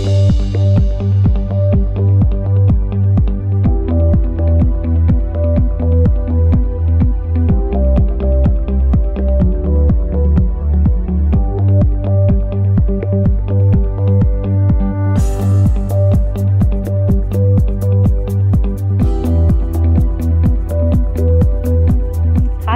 Hi,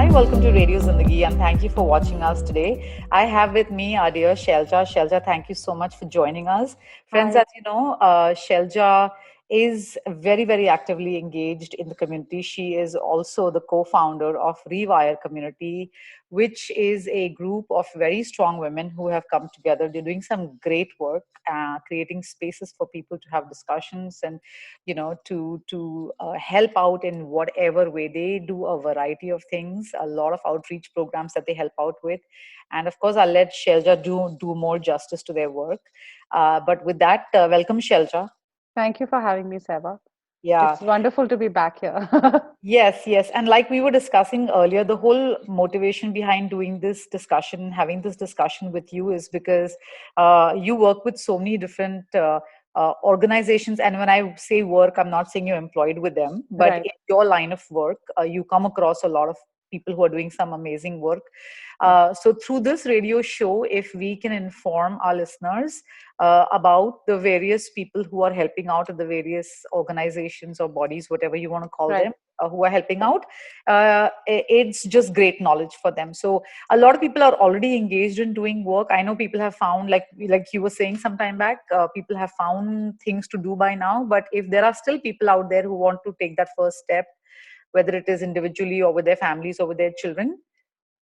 welcome to Radio Zindagi, and thank you for watching us today. I have with me our dear Shelja. Shelja, thank you so much for joining us. Friends, Hi. as you know, Shelja is very, very actively engaged in the community. She is also the co founder of Rewire Community, which is a group of very strong women who have come together. They're doing some great work, creating spaces for people to have discussions and to help out in whatever way. They do a variety of things, a lot of outreach programs that they help out with, and of course I'll let Shelja do more justice to their work. But with that, welcome, Shelja. Thank you for having me, Seva. Yeah. It's wonderful to be back here. Yes, yes. And like we were discussing earlier, the whole motivation behind doing this discussion, having this discussion with you, is because you work with so many different organizations. And when I say work, I'm not saying you're employed with them, but Right. in your line of work, you come across a lot of people who are doing some amazing work. Yeah. So, through this radio show, if we can inform our listeners about the various people who are helping out in the various organizations or bodies, whatever you want to call Right. them, who are helping out, it's just great knowledge for them. So a lot of people are already engaged in doing work. I know people have found, like you were saying some time back, people have found things to do by now. But if there are still people out there who want to take that first step, whether it is individually or with their families or with their children,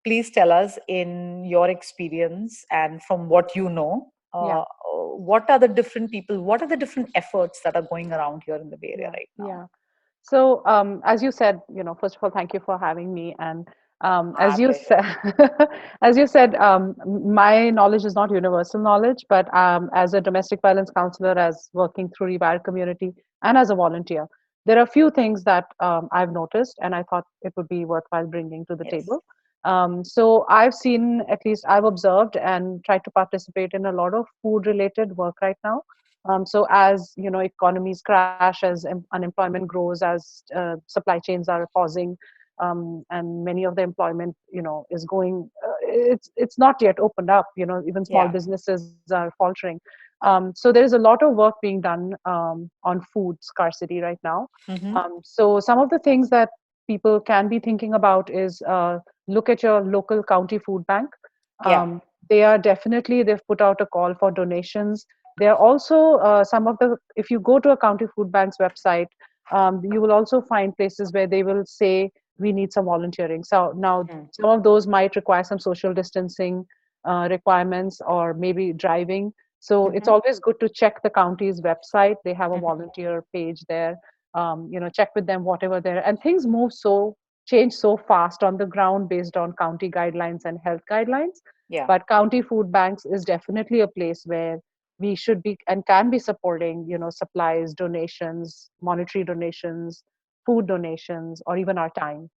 please tell us, in your experience and from what you know, Yeah. what are the different people, what are the different efforts that are going around here in the Bay Area Yeah. right now? Yeah. So, as you said, first of all, thank you for having me. And My as you pleasure. said, as you said, my knowledge is not universal knowledge, but as a domestic violence counselor, as working through Rewire Community, and as a volunteer, there are a few things that I've noticed, and I thought it would be worthwhile bringing to the Yes. table. So I've seen, at least I've observed and tried to participate in a lot of food-related work right now. So as economies crash, as unemployment grows, as supply chains are pausing, and many of the employment is going, it's not yet opened up. Even small Yeah. businesses are faltering. So there is a lot of work being done on food scarcity right now. Mm-hmm. So some of the things that people can be thinking about is look at your local county food bank. Yeah. They are definitely, they've put out a call for donations. There are also some of the, if you go to a county food bank's website, you will also find places where they will say, we need some volunteering. So now Mm. some of those might require some social distancing requirements, or maybe driving. So it's Mm-hmm. always good to check the county's website. They have a Mm-hmm. volunteer page there. Check with them whatever there, and things change so fast on the ground based on county guidelines and health guidelines. Yeah. But county food banks is definitely a place where we should be and can be supporting, supplies, donations, monetary donations, food donations, or even our time.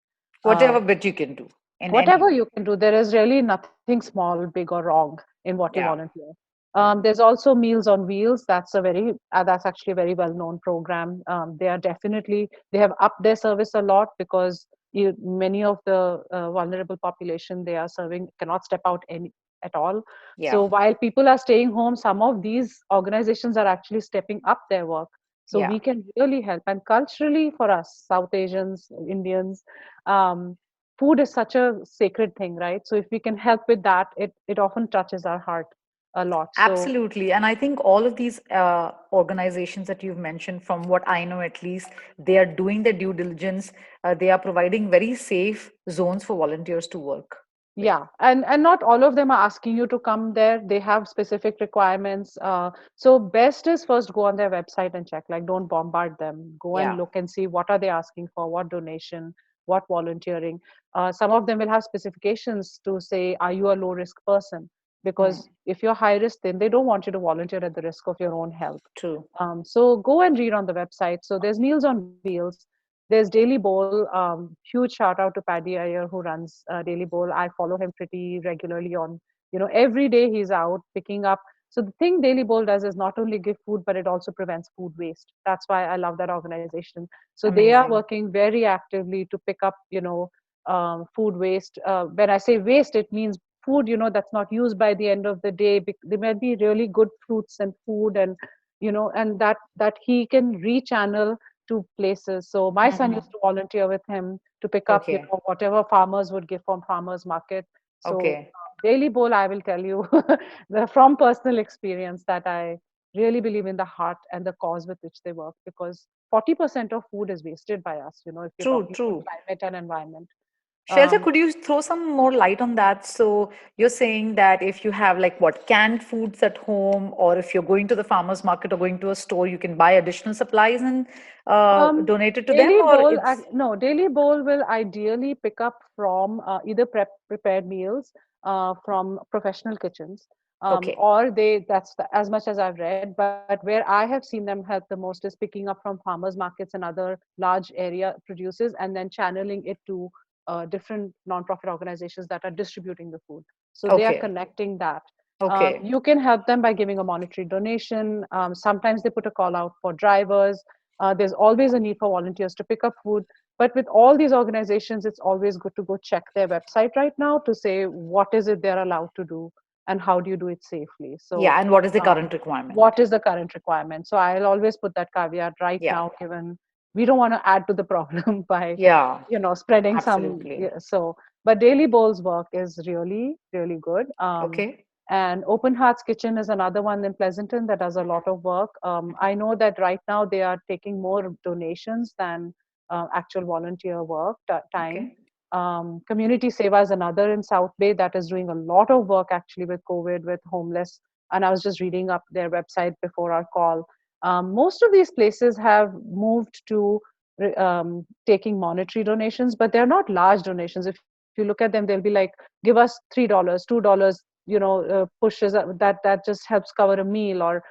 Whatever Um, bit you can do in any Whatever way. you can do, there is really nothing small, big, or wrong in what you Yeah. volunteer. Mm-hmm. There's also Meals on Wheels. That's actually a very well known program. They have upped their service a lot, because many of the vulnerable population they are serving cannot step out any at all. Yeah. So while people are staying home, some of these organizations are actually stepping up their work. So Yeah. we can really help. And culturally, for us, South Asians, Indians, um, food is such a sacred thing, right? So if we can help with that, it often touches our heart a lot. So Absolutely. And I think all of these organizations that you've mentioned, from what I know at least, they are doing their due diligence. They are providing very safe zones for volunteers to work with. yeah, and not all of them are asking you to come there. They have specific requirements. So best is first go on their website and check. Like, don't bombard them. Go and Yeah. look and see what are they asking for, what donation, what volunteering. Some of them will have specifications to say, are you a low risk person? Hmm. Because if you're high risk, then they don't want you to volunteer at the risk of your own health. True. So go and read on the website. So there's Meals on Wheels. There's Daily Bowl. Huge shout out to Paddy Iyer, who runs Daily Bowl. I follow him pretty regularly on, every day he's out picking up. So the thing Daily Bowl does is not only give food, but it also prevents food waste. That's why I love that organization. So they are Amazing. working very actively to pick up, food waste. When I say waste, it means food, that's not used by the end of the day. There might be really good fruits and food, and and that he can rechannel to places. So my son Hmm. used to volunteer with him to pick up, Okay. whatever farmers would give from farmers market. So Okay. Daily Bowl, I will tell you, from personal experience, that I really believe in the heart and the cause with which they work, because 40% of food is wasted by us, if you're True, talking about true. climate and environment. Shelter, Um, could you throw some more light on that? So you're saying that if you have like what canned foods at home, or if you're going to the farmer's market or going to a store, you can buy additional supplies and donate it to them, Daily or Bowl, it's no, Daily Bowl will ideally pick up from either prepared meals from professional kitchens, okay. or as much as I've read. But where I have seen them help the most is picking up from farmers markets and other large area producers, and then channeling it to different nonprofit organizations that are distributing the food. So they are Okay. connecting that. Okay. You can help them by giving a monetary donation. Sometimes they put a call out for drivers. There's always a need for volunteers to pick up food. But with all these organizations, it's always good to go check their website right now to say what is it they're allowed to do and how do you do it safely. So, Yeah, and what is the um, current requirement? what is the current requirement? So, I'll always put that caveat right Yeah. now, given we don't want to add to the problem by, Yeah, spreading some. absolutely. Yeah, so, but Daily Bowl's work is really, really good. Okay. And Open Hearts Kitchen is another one in Pleasanton that does a lot of work. I know that right now they are taking more donations than actual volunteer work time. Okay. Community Seva is another in South Bay that is doing a lot of work actually with COVID, with homeless. And I was just reading up their website before our call. Most of these places have moved to taking monetary donations, but they're not large donations. If you look at them, they'll be like, give us $3, $2, pushes that just helps cover a meal, or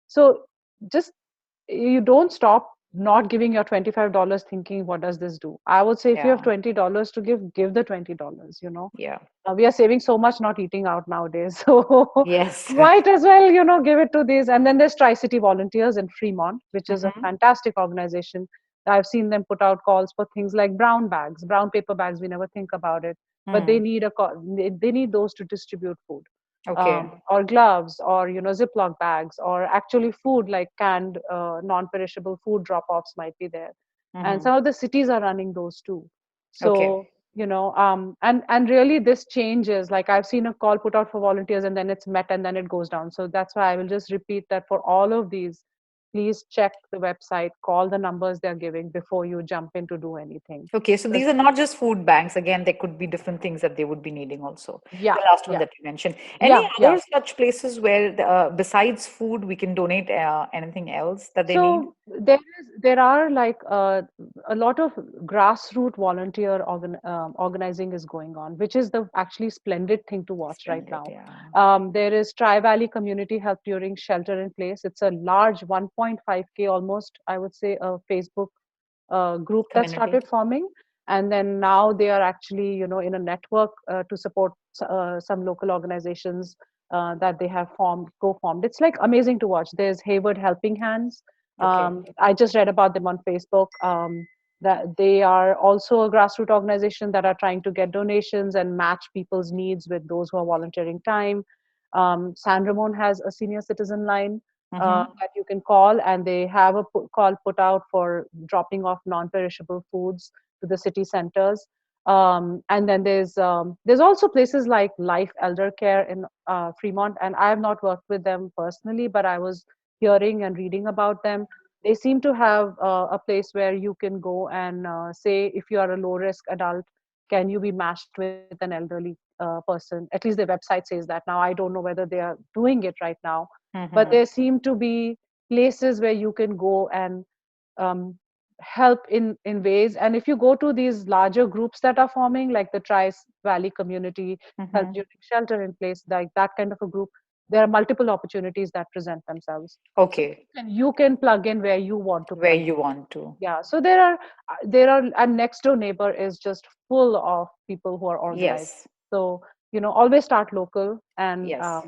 so just you don't stop not giving your $25 thinking what does this do. I would say if you have Yeah. $20 to give the $20. Yeah. We are saving so much not eating out nowadays, so Yes. might as well give it to these. And then there's Tri-City Volunteers in Fremont, which is a Hmm. fantastic organization. I've seen them put out calls for things like brown paper bags. We never think about it, but they Hmm. need they need those to distribute food, Okay. or gloves, or Ziploc bags, or actually food like canned, non-perishable food drop-offs might be there, and Hmm. some of the cities are running those too. Okay. So and really this changes. Like I've seen a call put out for volunteers, and then it's met, and then it goes down. So that's why I will just repeat that for all of these, please check the website, call the numbers they're giving before you jump in to do anything. Okay, so these 'Cause- are not just food banks. Again, there could be different things that they would be needing also. yeah, The last one yeah, that you mentioned. Any yeah. other such places where, besides food, we can donate anything else that they need? So there are like a lot of grassroots volunteer organizing is going on, which is the actually splendid thing to watch right Splendid, now. yeah. There is Tri Valley Community Help During Shelter in Place. It's a large 1.5K almost, I would say, a Facebook group that Community. started forming. And then now they are actually, in a network to support some local organizations that they have co-formed. It's like amazing to watch. There's Hayward Helping Hands. Okay. I just read about them on Facebook. That they are also a grassroots organization that are trying to get donations and match people's needs with those who are volunteering time. San Ramon has a senior citizen line Mm-hmm. that you can call, and they have a call put out for dropping off non-perishable foods to the city centers. And then there's also places like Life Elder Care in Fremont, and I have not worked with them personally, but I was hearing and reading about them. They seem to have a place where you can go and say if you are a low risk adult, can you be matched with an elderly person? At least their website says that. Now I don't know whether they are doing it right now, but Mm-hmm. there seem to be places where you can go and um, help in ways. And if you go to these larger groups that are forming, like the Tri Valley Community Help Mm-hmm. During Shelter in Place, like that kind of a group, there are multiple opportunities that present themselves. So Okay. you can plug in where you want to Where plug in. you want to. Yeah, so there are, and next door neighbor is just full of people who are organized. Yes. So always start local, and Yes.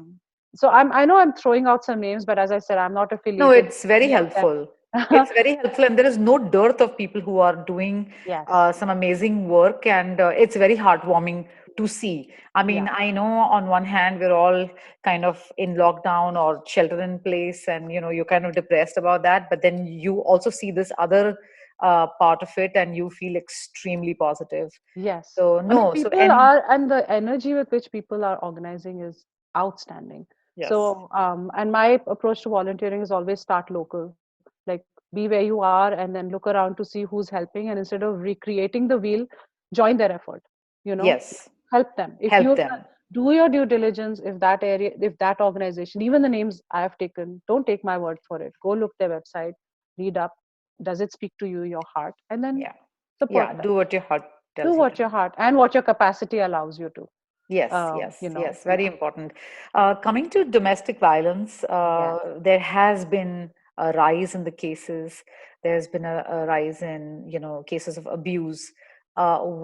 So I know I'm throwing out some names, but as I said, I'm not No, affiliated with it's very any of helpful. them. It's very helpful, and there is no dearth of people who are doing Yes. some amazing work, and it's very heartwarming to see. I mean, Yeah. I know on one hand we're all kind of in lockdown or shelter in place, and you're kind of depressed about that, but then you also see this other part of it, and you feel extremely positive. Yes. So I mean, no, so people any are, and the energy with which people are organizing is outstanding. yes, So, and my approach to volunteering is always start local. Like, be where you are and then look around to see who's helping. And instead of recreating the wheel, join their effort, you know, yes, help them. If help you them. do your due diligence, if that area, if that organization, even the names I have taken, don't take my word for it. Go look their website, read up. Does it speak to you, your heart? And then Yeah, support yeah. them. Do what your heart Do tells you to what do. your heart and what your capacity allows you to. Yes, yes, yes, very Yeah. important. Coming to domestic violence, Yes. there has been a rise in the cases. There's been a rise in, cases of abuse.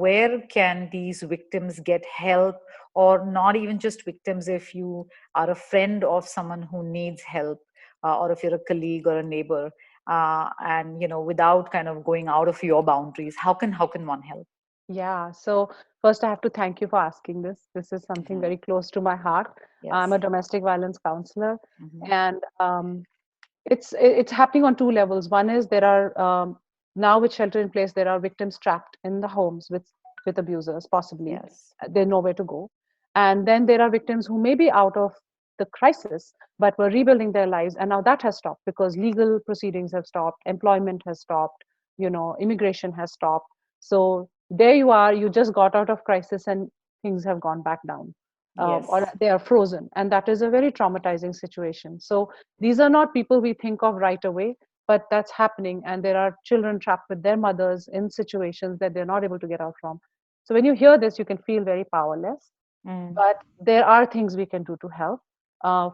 Where can these victims get help, or not even just victims, if you are a friend of someone who needs help, or if you're a colleague or a neighbor, and without kind of going out of your boundaries, how can one help? Yeah. So first, I have to thank you for asking this. This is something Mhm. very close to my heart. I'm Yes. a domestic violence counselor, Hmm. and it's happening on two levels. One is there are now with shelter in place, there are victims trapped in the homes with abusers, possibly. Yes. They nowhere to go, and then there are victims who may be out of the crisis but were rebuilding their lives, and now that has stopped because legal proceedings have stopped, employment has stopped, immigration has stopped. So there you are, you just got out of crisis and things have gone back down, or Yes. they are frozen, and that is a very traumatizing situation. So these are not people we think of right away, but that's happening, and there are children trapped with their mothers in situations that they're not able to get out from. So when you hear this, you can feel very powerless, Mm. but there are things we can do to help.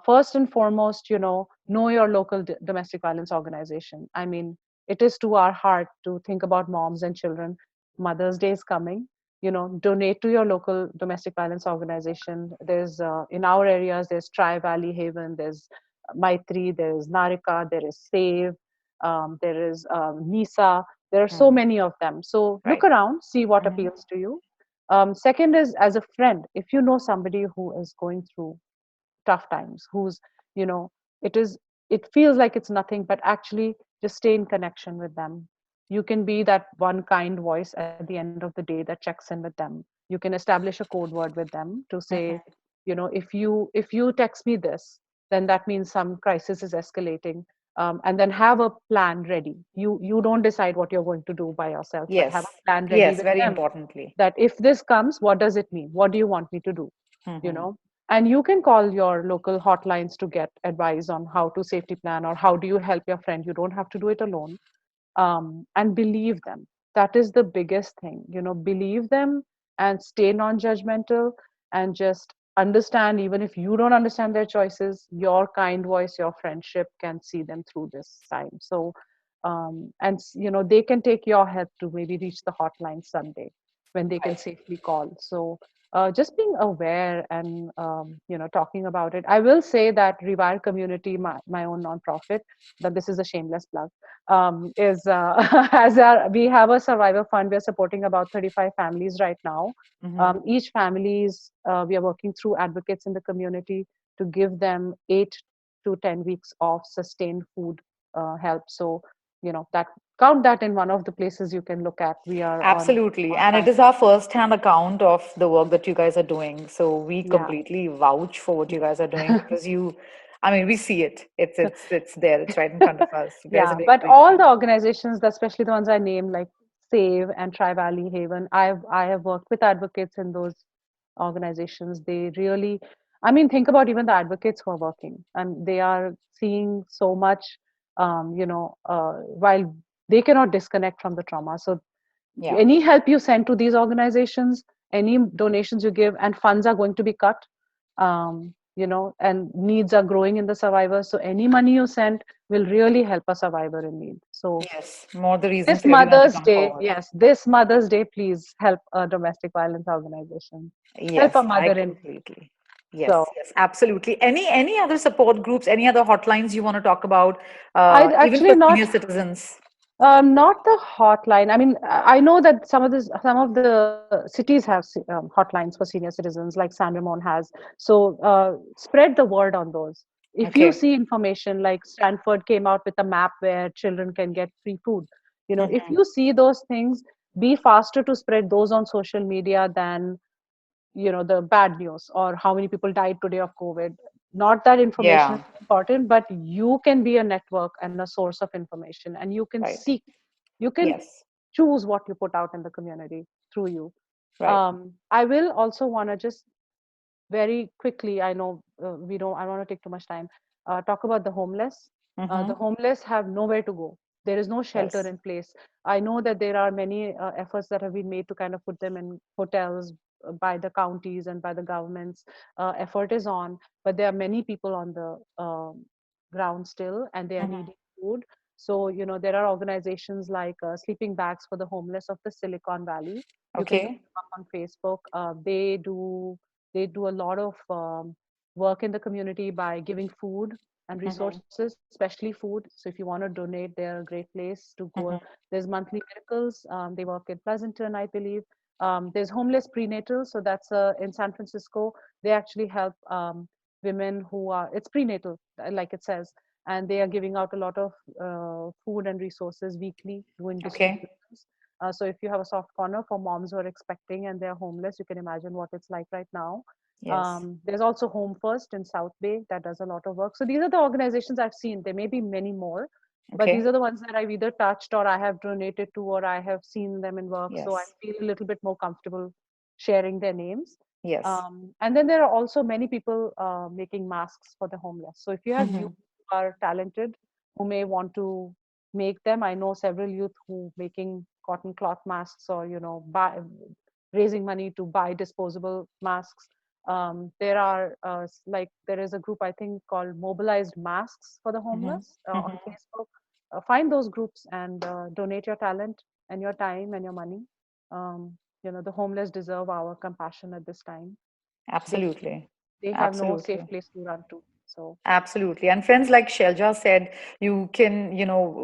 First and foremost, know your local domestic violence organization. I mean, it is to our heart to think about moms and children. Mother's Day is coming. Donate to your local domestic violence organization. There's in our areas, there's Tri Valley Haven, there's Maitri, there's Narika, there is Save, there is Nisa. There are so Mm. many of them. So look Right. around, see what Hmm. appeals to you. Second is, as a friend, if you know somebody who is going through tough times, who's, you know it is it feels like it's nothing, but actually just stay in connection with them. You can be that one kind voice at the end of the day that checks in with them. You can establish a code word with them to say, Hmm. if you text me this, then that means some crisis is escalating. And then have a plan ready. You don't decide what you're going to do by yourself, but have Yes. a plan ready Yes. with Very them, importantly. that if this comes, what does it mean? What do you want me to do? you Hmm. know and you can call your local hotlines to get advice on how to safety plan or how do you help your friend. You don't have to do it alone. And believe them. That is the biggest thing. Believe them and stay non-judgmental, and just understand, even if you don't understand their choices, your kind voice, your friendship can see them through this time. So and they can take your help to maybe reach the hotline someday when they can Right. safely call. So just being aware and talking about it. I will say that Rewire Community, my own nonprofit, that this is a shameless plug, is as we have a survivor fund. We're supporting about 35 families right now. Hmm. Each families, we are working through advocates in the community to give them 8 to 10 weeks of sustained food help. So that, count that in one of the places you can look at. We are Absolutely. on And it time. is our first-hand account of the work that you guys are doing. So we Yeah. completely vouch for what you guys are doing because I mean, we see it. It's there. It's right in front of us. You guys are Yeah, doing a but great all the thing. organizations, especially the ones I named, like Save and Tri Valley Haven, I have worked with advocates in those organizations. They really, I mean, think about even the advocates who are working, and they are seeing so much, while they cannot disconnect from the trauma. So Yeah. any help you send to these organizations, any donations you give, and funds are going to be cut, and needs are growing in the survivors. So any money you send will really help a survivor in need. So Yes. More the reason this for everyone to Mother's come Day, forward. yes, this Mother's Day, please help a domestic violence organization. Help a Yes, I mother in need. completely. Yes, So yes, absolutely. Any other support groups, any other hotlines you want to talk about, I'd even actually for senior not. citizens? Not the hotline. I mean, I know that some of the cities have hotlines for senior citizens, like San Ramon has. So spread the word on those. If you Okay. see information like Stanford came out with a map where children can get free food, if Hmm. you see those things, be faster to spread those on social media than the bad news or how many people died today of COVID. Not that information is Yeah, important, but you can be a network and a source of information, and you can right. seek, you can Yes, choose what you put out in the community through you. right. I will also want to just very quickly, I know we don't, I don't want to take too much time, talk about the homeless. The Mm-hmm. homeless have nowhere to go. There is no shelter Yes. in place. I know that there are many efforts that have been made to kind of put them in hotels by the counties and by the governments. Effort is on, but there are many people on the ground still, and they are Hmm. needing food. So, there are organizations like Sleeping Bags for the Homeless of the Silicon Valley. You can look Okay. them up on Facebook. They do a lot of work in the community by giving food and Hmm. resources, especially food. So if you want to donate, they're a great place to go. Hmm. There's Monthly Miracles. They work in Pleasanton, I believe. There's Homeless Prenatal. So that's in San Francisco. They actually help women who are, it's prenatal, like it says, and they are giving out a lot of food and resources weekly, doing Okay. distributions. So if you have a soft corner for moms who are expecting and they're homeless, you can imagine what it's like right now. Yes. There's also Home First in South Bay that does a lot of work. So these are the organizations I've seen. There may be many more, but these Okay. are the ones that I've either touched or I have donated to or I have seen them in work. So I Yes. feel a little bit more comfortable sharing their names. Yes. And then there are also many people making masks for the homeless. So if you have youth Hmm. who are talented, who may want to make them, I know several youth who making cotton cloth masks or raising money to buy disposable masks. There are like there is a group I think called Mobilized Masks for the Hmm. Homeless on Hmm. Facebook. Find those groups and donate your talent and your time and your money. The homeless deserve our compassion at this time. They Absolutely. they have no safe Absolutely. place to run to. So Absolutely. And friends, like Shelja said, you can,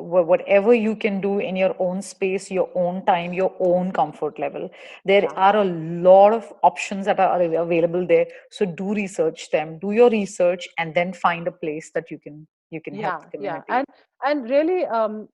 whatever you can do in your own space, your own time, your own comfort level. There yeah. are a lot of options that are available there. So do research them, do your research, and then find a place that you can help Yeah, the yeah, community. and really,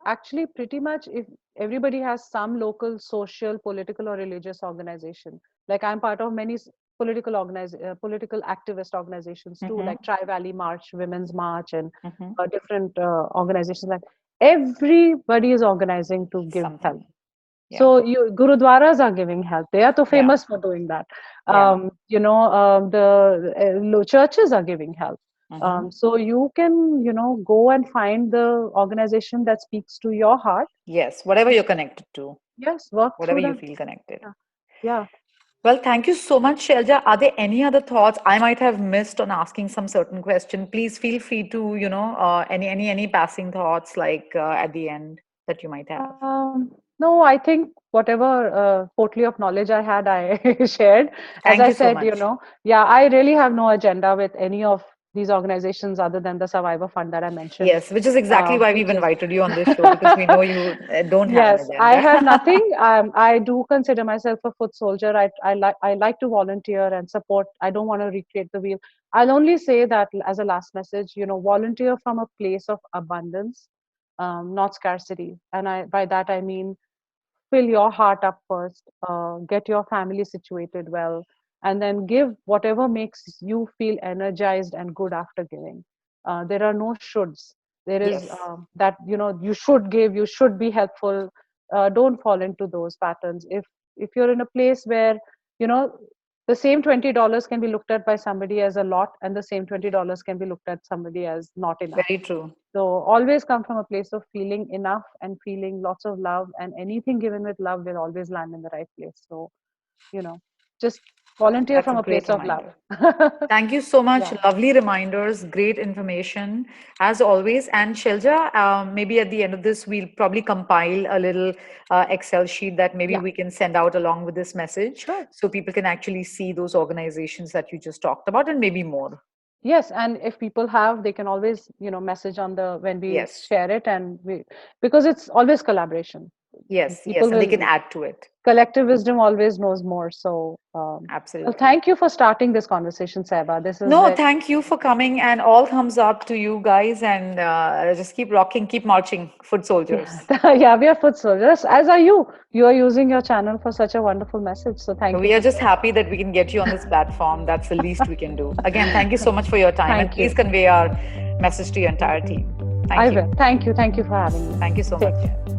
actually, pretty much, if everybody has some local social, political, or religious organization, like I'm part of many political activist organizations too, Mm-hmm. like Tri Valley March, Women's March, and Mm-hmm. different organizations. Like everybody is organizing to give help. Something. Yeah. So gurudwaras are giving help. They are so Yeah. famous for doing that. Yeah. The churches are giving help. Mm-hmm. So you can, go and find the organization that speaks to your heart. Yes. Whatever you're connected to, Yes, work whatever through you them. feel connected. Yeah, yeah. Well, thank you so much, Shelja. Are there any other thoughts I might have missed on asking some certain question? Please feel free to, any passing thoughts like at the end that you might have. No, I think whatever portly of knowledge I had, I shared. As Thank I you so said, much. yeah, I really have no agenda with any of these organizations other than the Survivor Fund that I mentioned, Yes, which is exactly why we've which is invited you on this show because we know you don't have an yes, I have agenda. nothing. I do consider myself a foot soldier. I like to volunteer and support. I don't want to recreate the wheel. I'll only say that as a last message, volunteer from a place of abundance, not scarcity. And by that I mean fill your heart up first, get your family situated well, and then give whatever makes you feel energized and good after giving. There are no shoulds. There is Yes, that you should give, you should be helpful. Don't fall into those patterns. If you're in a place where you know the same $20 can be looked at by somebody as a lot, and the same $20 can be looked at somebody as not enough. very true. So always come from a place of feeling enough and feeling lots of love, and anything given with love will always land in the right place. So, you know, just Volunteer That's a from a great place of love. reminder. Thank you so much. Yeah. Lovely reminders, great information as always. And Shelja, maybe at the end of this, we'll probably compile a little Excel sheet that maybe Yeah. we can send out along with this message Sure. so people can actually see those organizations that you just talked about and maybe more. Yes, and if people have, they can always, message on the when we Yes, share it, and we because it's always collaboration. yes, People yes. And they can will add to it. collective wisdom always knows more. So, well, Absolutely. thank you for starting this conversation, Saiba. This is No, very thank you for coming and all thumbs up to you guys and just keep rocking, keep marching, foot yeah, soldiers. yeah. We are foot soldiers, as are you. You are using your channel for such a wonderful message. So, thank you We are for just sharing. happy that we can get you on this platform. That's the least we can do. Again, thank you so much for your time and Thank please you. convey our message to your entire team. I Thank you. will. Thank you. Thank you for having me. Thank you so Take much. care.